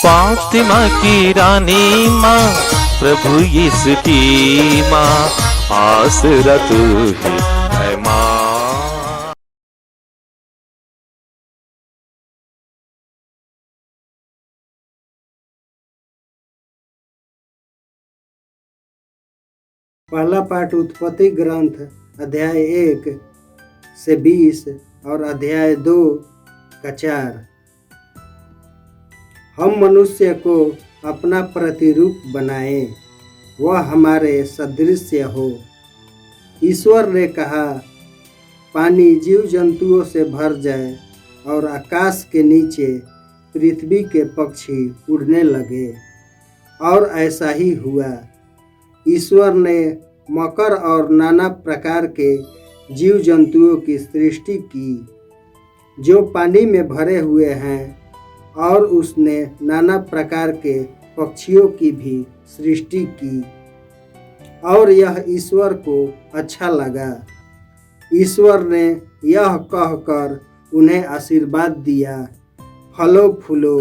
फातिमा की रानी माँ, प्रभु यीशु की माँ, आसरा तू ही है माँ। पहला पाठ उत्पत्ति ग्रंथ अध्याय 1 से 20 और अध्याय 2 का 4। हम मनुष्य को अपना प्रतिरूप बनाए, वह हमारे सदृश्य हो। ईश्वर ने कहा, पानी जीव जंतुओं से भर जाए और आकाश के नीचे पृथ्वी के पक्षी उड़ने लगे, और ऐसा ही हुआ। ईश्वर ने मकर और नाना प्रकार के जीव जंतुओं की सृष्टि की जो पानी में भरे हुए हैं, और उसने नाना प्रकार के पक्षियों की भी सृष्टि की, और यह ईश्वर को अच्छा लगा। ईश्वर ने यह कहकर उन्हें आशीर्वाद दिया, फलो फूलो,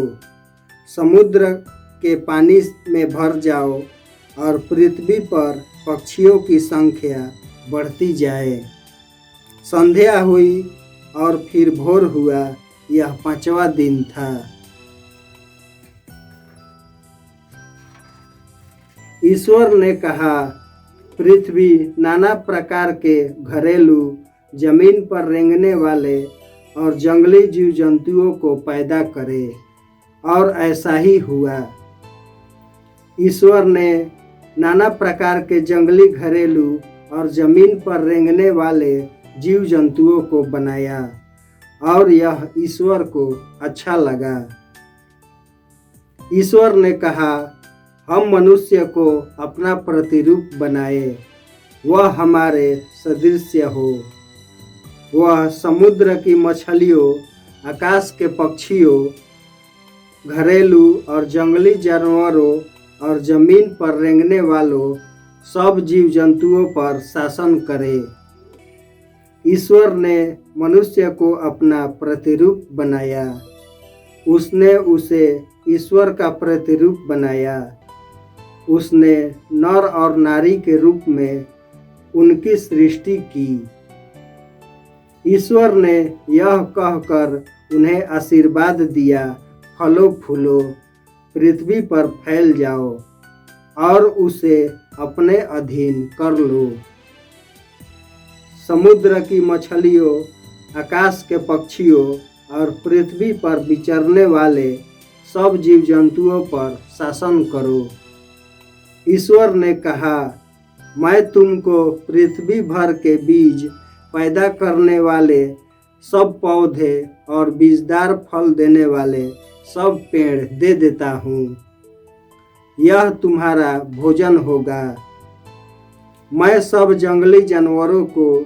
समुद्र के पानी में भर जाओ और पृथ्वी पर पक्षियों की संख्या बढ़ती जाए। संध्या हुई और फिर भोर हुआ, यह 5वां दिन था। ईश्वर ने कहा, पृथ्वी नाना प्रकार के घरेलू, जमीन पर रेंगने वाले और जंगली जीव जंतुओं को पैदा करे, और ऐसा ही हुआ। ईश्वर ने नाना प्रकार के जंगली, घरेलू और जमीन पर रेंगने वाले जीव जंतुओं को बनाया, और यह ईश्वर को अच्छा लगा। ईश्वर ने कहा, हम मनुष्य को अपना प्रतिरूप बनाए, वह हमारे सदृश्य हो। वह समुद्र की मछलियों, आकाश के पक्षियों, घरेलू और जंगली जानवरों और जमीन पर रेंगने वालों सब जीव जंतुओं पर शासन करे। ईश्वर ने मनुष्य को अपना प्रतिरूप बनाया, उसने उसे ईश्वर का प्रतिरूप बनाया। उसने नर और नारी के रूप में उनकी सृष्टि की। ईश्वर ने यह कहकर उन्हें आशीर्वाद दिया, फलो फूलो, पृथ्वी पर फैल जाओ और उसे अपने अधीन कर लो। समुद्र की मछलियों, आकाश के पक्षियों और पृथ्वी पर विचरने वाले सब जीव जंतुओं पर शासन करो। ईश्वर ने कहा, मैं तुमको पृथ्वी भर के बीज पैदा करने वाले सब पौधे और बीजदार फल देने वाले सब पेड़ दे देता हूँ। यह तुम्हारा भोजन होगा। मैं सब जंगली जानवरों को,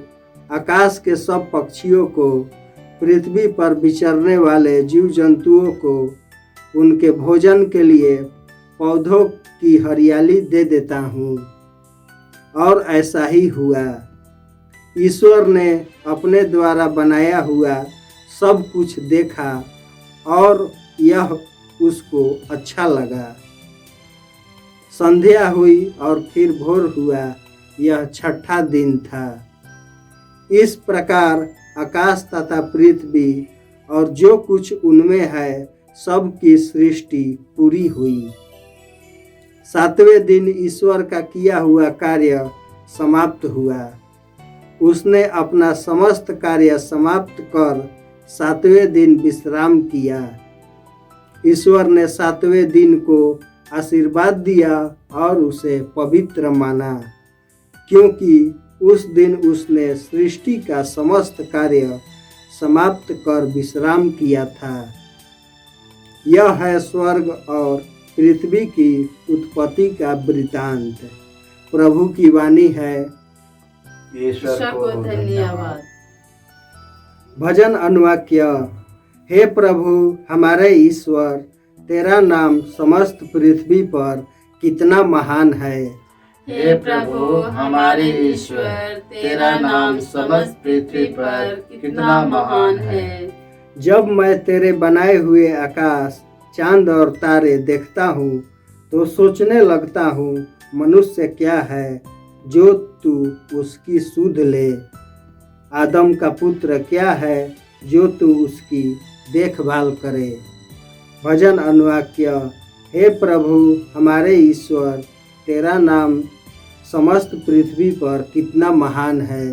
आकाश के सब पक्षियों को, पृथ्वी पर विचरने वाले जीव जंतुओं को उनके भोजन के लिए पौधों की हरियाली दे देता हूँ, और ऐसा ही हुआ। ईश्वर ने अपने द्वारा बनाया हुआ सब कुछ देखा, और यह उसको अच्छा लगा। संध्या हुई और फिर भोर हुआ, यह 6ठा दिन था। इस प्रकार आकाश तथा पृथ्वी और जो कुछ उनमें है सब की सृष्टि पूरी हुई। 7वें दिन ईश्वर का किया हुआ कार्य समाप्त हुआ। उसने अपना समस्त कार्य समाप्त कर 7वें दिन विश्राम किया। ईश्वर ने 7वें दिन को आशीर्वाद दिया और उसे पवित्र माना, क्योंकि उस दिन उसने सृष्टि का समस्त कार्य समाप्त कर विश्राम किया था। यह है स्वर्ग और पृथ्वी की उत्पत्ति का वृतांत। प्रभु की वाणी है। ईश्वर को धन्यवाद। भजन अनुवाक्य। हे प्रभु हमारे ईश्वर, तेरा नाम समस्त पृथ्वी पर कितना महान है। हे प्रभु हमारे ईश्वर, तेरा नाम समस्त पृथ्वी पर कितना महान है। जब मैं तेरे बनाए हुए आकाश, चांद और तारे देखता हूँ तो सोचने लगता हूँ मनुष्य क्या है जो तू उसकी सुध ले, आदम का पुत्र क्या है जो तू उसकी देखभाल करे। भजन अनुवाक्य। हे प्रभु हमारे ईश्वर, तेरा नाम समस्त पृथ्वी पर कितना महान है।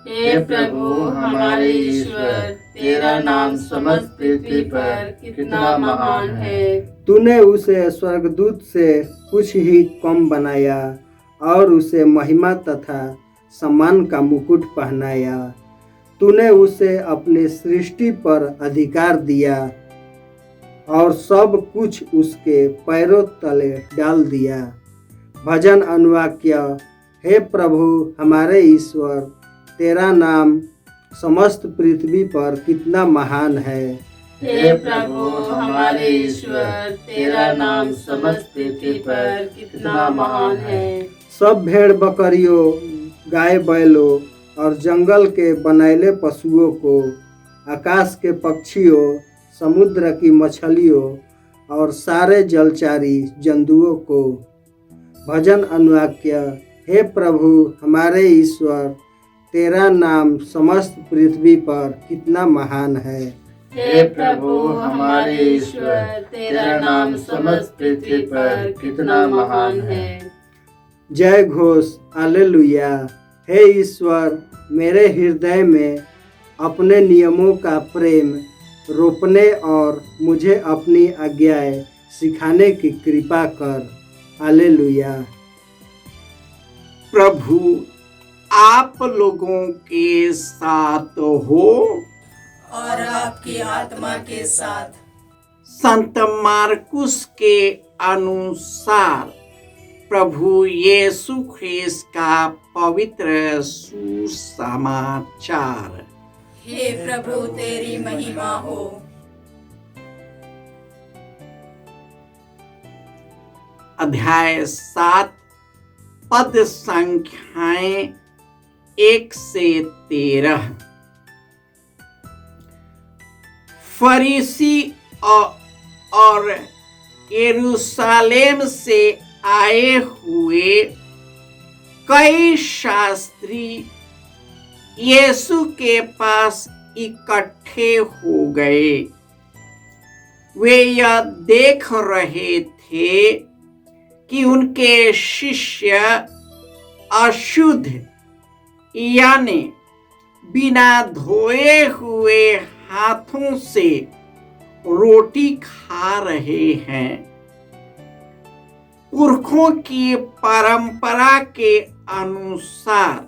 हे प्रभु हमारे ईश्वर, तेरा नाम समस्त पृथ्वी पर कितना महान है। तूने उसे स्वर्गदूत से कुछ ही कम बनाया और उसे महिमा तथा सम्मान का मुकुट पहनाया। तूने उसे अपनी सृष्टि पर अधिकार दिया और सब कुछ उसके पैरों तले डाल दिया। भजन अनुवाक्य। हे प्रभु हमारे ईश्वर, तेरा नाम समस्त पृथ्वी पर कितना महान है। हे प्रभु हमारे ईश्वर, तेरा नाम समस्त पृथ्वी पर कितना महान है। सब भेड़ बकरियों, गाय बैलों और जंगल के बनैले पशुओं को, आकाश के पक्षियों, समुद्र की मछलियों और सारे जलचारी जंतुओं को। भजन अनुवाक्य। हे प्रभु हमारे ईश्वर, तेरा नाम समस्त पृथ्वी पर कितना महान है। हे प्रभु हमारे ईश्वर, तेरा नाम समस्त पृथ्वी पर कितना महान है। जय घोष हालेलुया। हे ईश्वर, मेरे हृदय में अपने नियमों का प्रेम रोपने और मुझे अपनी आज्ञाएं सिखाने की कृपा कर। हालेलुया। प्रभु आप लोगों के साथ हो और आपकी आत्मा के साथ। संत मार्कुस के अनुसार प्रभु यीशु ख्रिस्त का पवित्र सुसमाचार। हे प्रभु तेरी महिमा हो। अध्याय 7 पद संख्याएं 1 से 13। फरीसी और यरूशलेम से आए हुए कई शास्त्री यीशु के पास इकट्ठे हो गए। वे यह देख रहे थे कि उनके शिष्य अशुद्ध यानी बिना धोए हुए हाथों से रोटी खा रहे हैं। पुरखों की परंपरा के अनुसार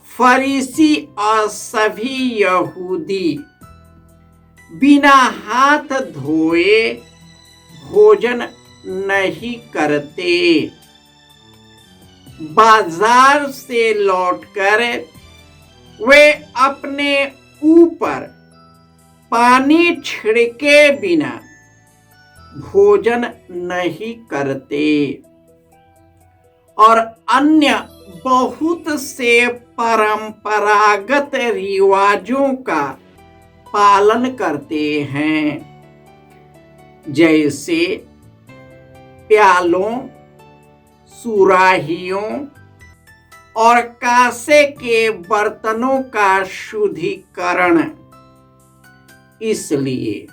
फरीसी और सभी यहूदी बिना हाथ धोए भोजन नहीं करते। बाजार से लौटकर वे अपने ऊपर पानी छिड़के बिना भोजन नहीं करते और अन्य बहुत से परंपरागत रिवाजों का पालन करते हैं, जैसे प्यालों, सुराहियों और कांसे के बर्तनों का शुद्धिकरण। इसलिए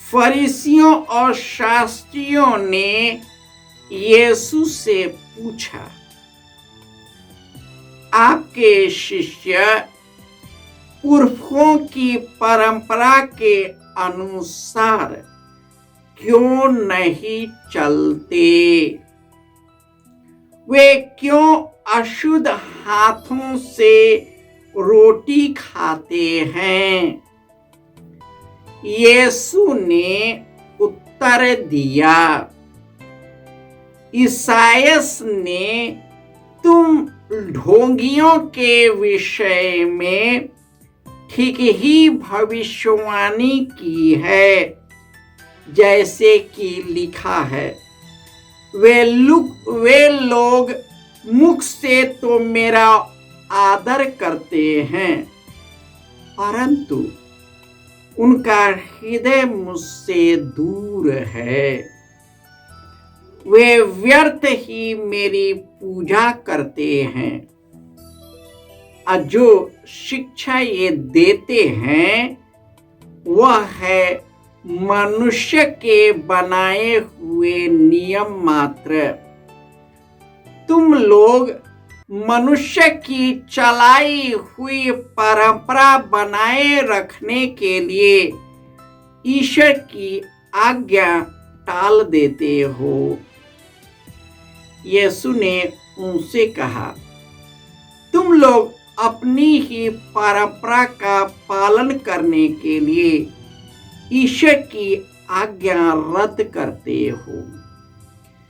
फरीसियों और शास्त्रियों ने यीशु से पूछा, आपके शिष्य पुरखों की परंपरा के अनुसार क्यों नहीं चलते? वे क्यों अशुद्ध हाथों से रोटी खाते हैं? यीशु ने उत्तर दिया, ईसायास ने तुम ढोंगियों के विषय में ठीक ही भविष्यवाणी की है, जैसे कि लिखा है, वे लोग मुख से तो मेरा आदर करते हैं, परंतु उनका हृदय मुझसे दूर है। वे व्यर्थ ही मेरी पूजा करते हैं और जो शिक्षा ये देते हैं वह है मनुष्य के बनाए हुए नियम मात्र। तुम लोग मनुष्य की चलाई हुई परंपरा बनाए रखने के लिए ईश्वर की आज्ञा टाल देते हो। यीशु ने उनसे कहा, तुम लोग अपनी ही परंपरा का पालन करने के लिए ईश्वर की आज्ञा रद्द करते हो,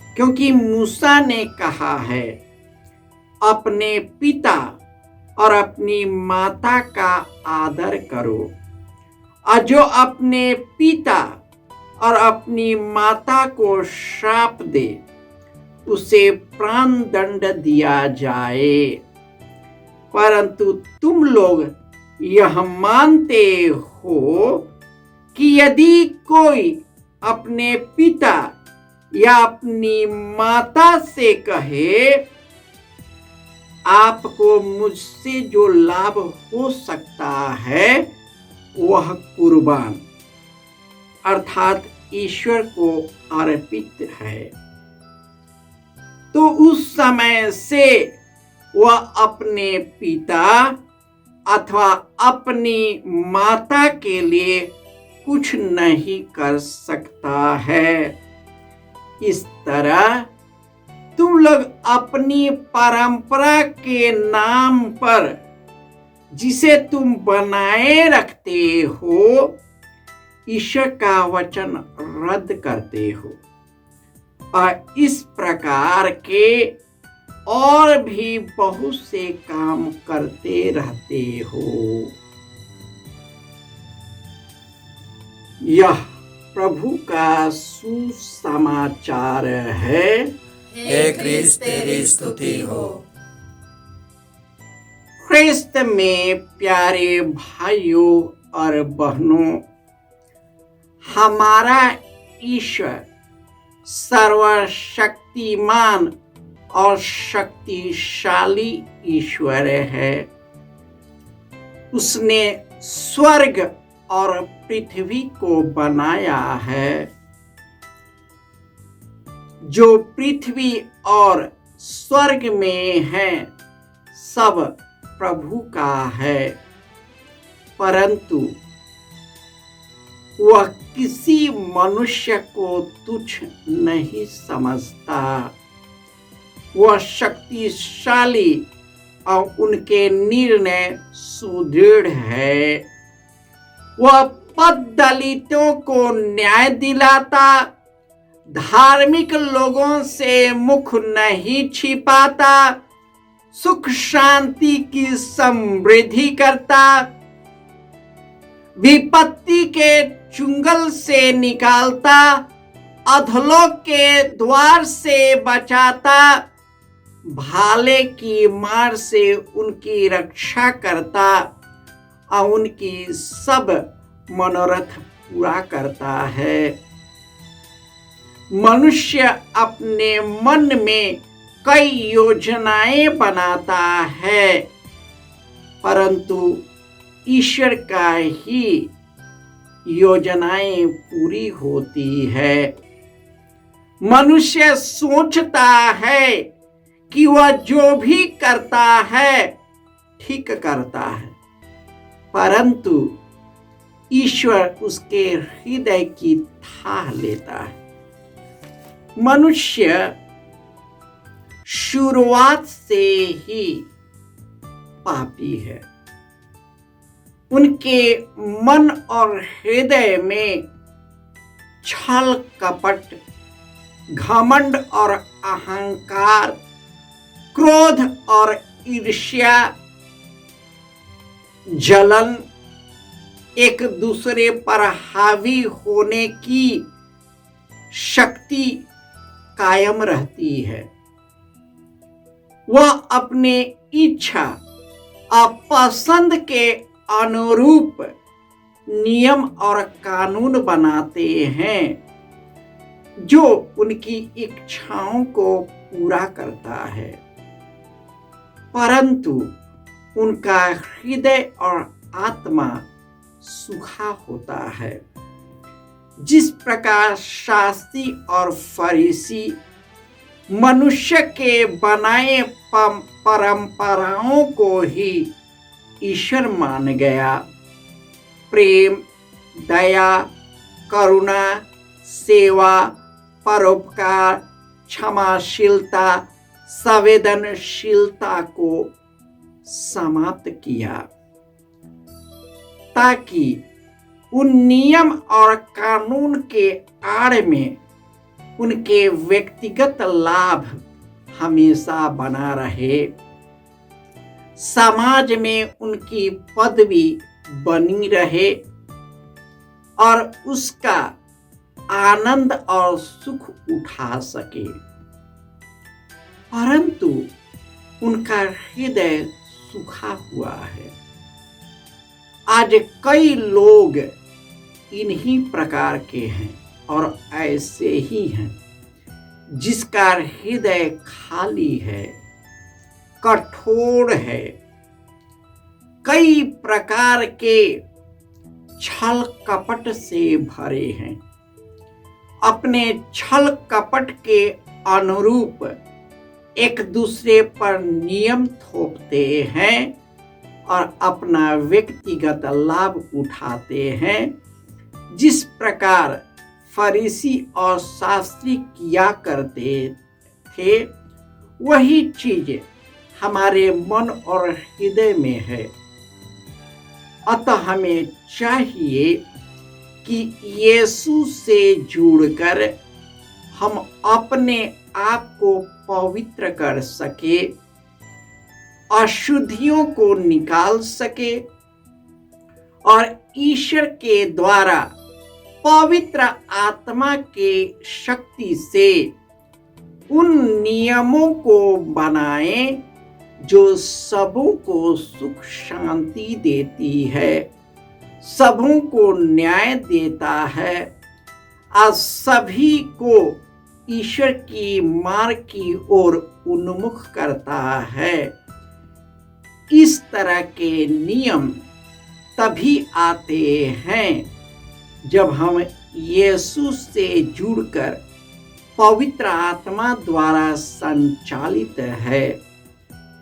क्योंकि मूसा ने कहा है, अपने पिता और अपनी माता का आदर करो, और जो अपने पिता और अपनी माता को श्राप दे उसे प्राण दंड दिया जाए। परंतु तुम लोग यह मानते हो कि यदि कोई अपने पिता या अपनी माता से कहे, आपको मुझसे जो लाभ हो सकता है वह कुर्बान अर्थात ईश्वर को अर्पित है, तो उस समय से वह अपने पिता अथवा अपनी माता के लिए कुछ नहीं कर सकता है। इस तरह तुम लोग अपनी परंपरा के नाम पर जिसे तुम बनाए रखते हो, ईश्वर का वचन रद्द करते हो और इस प्रकार के और भी बहुत से काम करते रहते हो। यह प्रभु का सुसमाचार है। हे क्रिस्त तेरी स्तुति हो। ख्रिस्त में प्यारे भाइयों और बहनों, हमारा ईश्वर सर्वशक्तिमान और शक्तिशाली ईश्वर है। उसने स्वर्ग और पृथ्वी को बनाया है। जो पृथ्वी और स्वर्ग में है सब प्रभु का है, परंतु वह किसी मनुष्य को तुच्छ नहीं समझता। वह शक्तिशाली और उनके निर्णय सुदृढ़ है। वह पद दलितों को न्याय दिलाता, धार्मिक लोगों से मुख नहीं छिपाता, सुख शांति की समृद्धि करता, विपत्ति के चुंगल से निकालता, अधलोक के द्वार से बचाता, भाले की मार से उनकी रक्षा करता और उनकी सब मनोरथ पूरा करता है। मनुष्य अपने मन में कई योजनाएं बनाता है, परंतु ईश्वर का ही योजनाएं पूरी होती है। मनुष्य सोचता है कि वह जो भी करता है ठीक करता है, परंतु ईश्वर उसके हृदय की थाह लेता है। मनुष्य शुरुआत से ही पापी है। उनके मन और हृदय में छल कपट, घमंड और अहंकार, क्रोध और ईर्ष्या, जलन, एक दूसरे पर हावी होने की शक्ति कायम रहती है। वह अपने इच्छा और पसंद के अनुरूप नियम और कानून बनाते हैं जो उनकी इच्छाओं को पूरा करता है, परंतु उनका हृदय और आत्मा सूखा होता है। जिस प्रकार शास्त्री और फरीसी मनुष्य के बनाए परंपराओं को ही ईश्वर मान गया, प्रेम, दया, करुणा, सेवा, परोपकार, क्षमाशीलता, संवेदनशीलता को समाप्त किया, ताकि उन नियम और कानून के आड़ में उनके व्यक्तिगत लाभ हमेशा बना रहे, समाज में उनकी पदवी बनी रहे और उसका आनंद और सुख उठा सके, परंतु उनका हृदय सूखा हुआ है। आज कई लोग इन्हीं प्रकार के हैं और ऐसे ही हैं जिसका हृदय खाली है, कठोर है, कई प्रकार के छल कपट से भरे हैं, अपने छल कपट के अनुरूप एक दूसरे पर नियम थोपते हैं और अपना व्यक्तिगत लाभ उठाते हैं। जिस प्रकार फरीसी और शास्त्री किया करते थे, वही चीज हमारे मन और हृदय में है। अतः हमें चाहिए कि यीशु से जुड़कर हम अपने आप को पवित्र कर सके, अशुद्धियों को निकाल सके और ईश्वर के द्वारा पवित्र आत्मा के शक्ति से उन नियमों को बनाएं जो सबों को सुख शांति देती है, सबों को न्याय देता है और सभी को ईश्वर की मार्ग की ओर उन्मुख करता है। इस तरह के नियम तभी आते हैं जब हम यीशु से जुड़कर पवित्र आत्मा द्वारा संचालित है।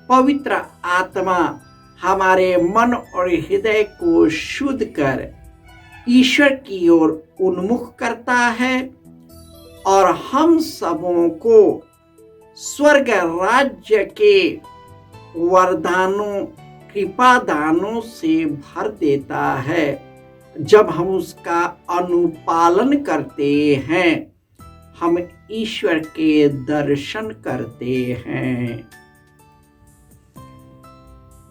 पवित्र आत्मा हमारे मन और हृदय को शुद्ध कर ईश्वर की ओर उन्मुख करता है और हम सबों को स्वर्ग राज्य के वरदानों, कृपा दानों से भर देता है। जब हम उसका अनुपालन करते हैं, हम ईश्वर के दर्शन करते हैं।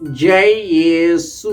जय यीशु।